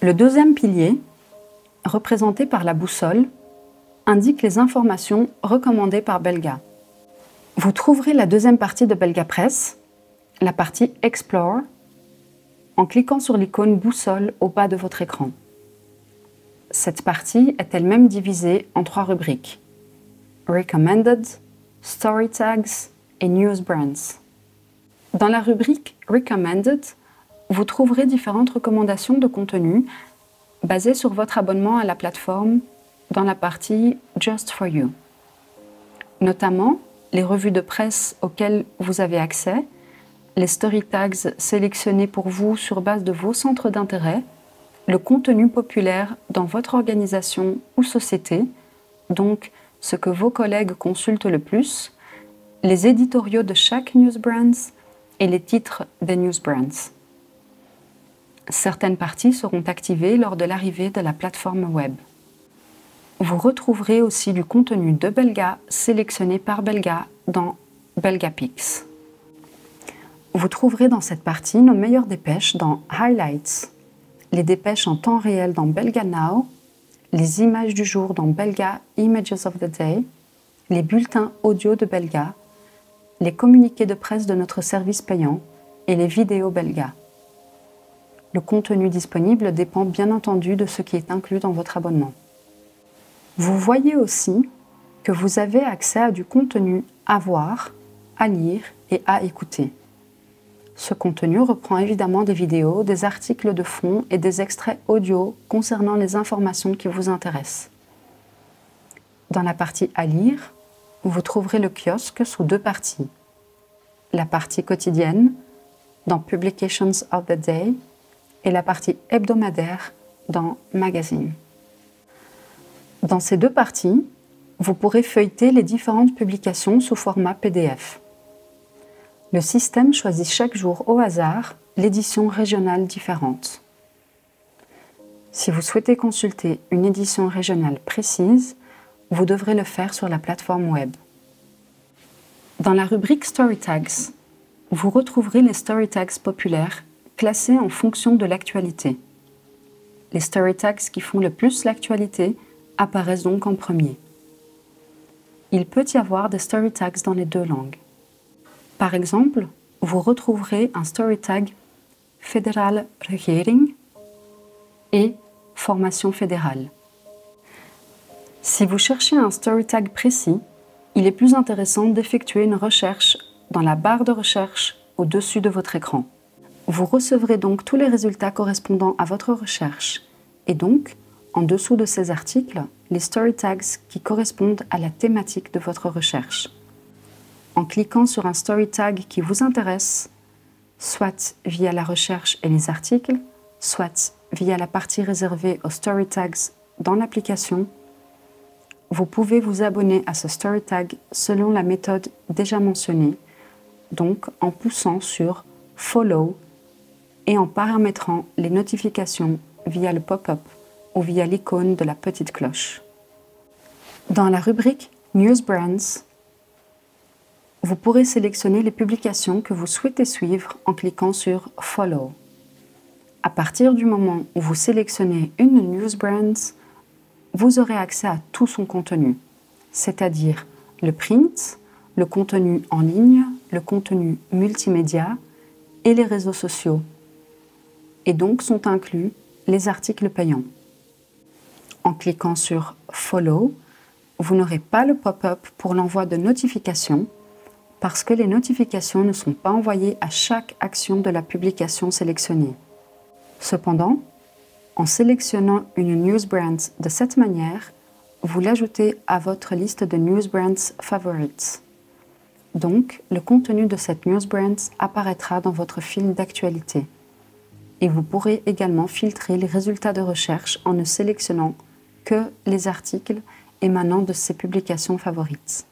Le deuxième pilier, représenté par la boussole, indique les informations recommandées par Belga. Vous trouverez la deuxième partie de Belga Press, la partie Explore, en cliquant sur l'icône boussole au bas de votre écran. Cette partie est elle-même divisée en 3 rubriques: Recommended, Story Tags et News Brands. Dans la rubrique Recommended, vous trouverez différentes recommandations de contenu basées sur votre abonnement à la plateforme dans la partie Just for You. Notamment, les revues de presse auxquelles vous avez accès, les story tags sélectionnés pour vous sur base de vos centres d'intérêt, le contenu populaire dans votre organisation ou société, donc ce que vos collègues consultent le plus, les éditoriaux de chaque news brands et les titres des news brands. Certaines parties seront activées lors de l'arrivée de la plateforme web. Vous retrouverez aussi du contenu de Belga sélectionné par Belga dans Belga Picks. Vous trouverez dans cette partie nos meilleures dépêches dans Highlights, les dépêches en temps réel dans Belga Now, les images du jour dans Belga Images of the Day, les bulletins audio de Belga, les communiqués de presse de notre service payant et les vidéos Belga. Le contenu disponible dépend bien entendu de ce qui est inclus dans votre abonnement. Vous voyez aussi que vous avez accès à du contenu à voir, à lire et à écouter. Ce contenu reprend évidemment des vidéos, des articles de fond et des extraits audio concernant les informations qui vous intéressent. Dans la partie à lire, vous trouverez le kiosque sous 2 parties. La partie quotidienne, dans Publications of the Day, et la partie hebdomadaire, dans Magazine. Dans ces 2 parties, vous pourrez feuilleter les différentes publications sous format PDF. Le système choisit chaque jour au hasard l'édition régionale différente. Si vous souhaitez consulter une édition régionale précise, vous devrez le faire sur la plateforme web. Dans la rubrique Story Tags, vous retrouverez les Story Tags populaires classés en fonction de l'actualité. Les Story Tags qui font le plus l'actualité apparaissent donc en premier. Il peut y avoir des Story Tags dans les 2 langues. Par exemple, vous retrouverez un story tag Fédérale Regering et Formation fédérale. Si vous cherchez un story tag précis, il est plus intéressant d'effectuer une recherche dans la barre de recherche au-dessus de votre écran. Vous recevrez donc tous les résultats correspondant à votre recherche et donc, en dessous de ces articles, les story tags qui correspondent à la thématique de votre recherche. En cliquant sur un story tag qui vous intéresse, soit via la recherche et les articles, soit via la partie réservée aux story tags dans l'application, vous pouvez vous abonner à ce story tag selon la méthode déjà mentionnée, donc en poussant sur Follow et en paramétrant les notifications via le pop-up ou via l'icône de la petite cloche. Dans la rubrique News Brands, vous pourrez sélectionner les publications que vous souhaitez suivre en cliquant sur Follow. À partir du moment où vous sélectionnez une News Brands, vous aurez accès à tout son contenu, c'est-à-dire le print, le contenu en ligne, le contenu multimédia et les réseaux sociaux. Et donc sont inclus les articles payants. En cliquant sur Follow, vous n'aurez pas le pop-up pour l'envoi de notifications parce que les notifications ne sont pas envoyées à chaque action de la publication sélectionnée. Cependant, en sélectionnant une News Brand de cette manière, vous l'ajoutez à votre liste de News Brands favorites. Donc, le contenu de cette News Brand apparaîtra dans votre fil d'actualité. Et vous pourrez également filtrer les résultats de recherche en ne sélectionnant que les articles émanant de ces publications favorites.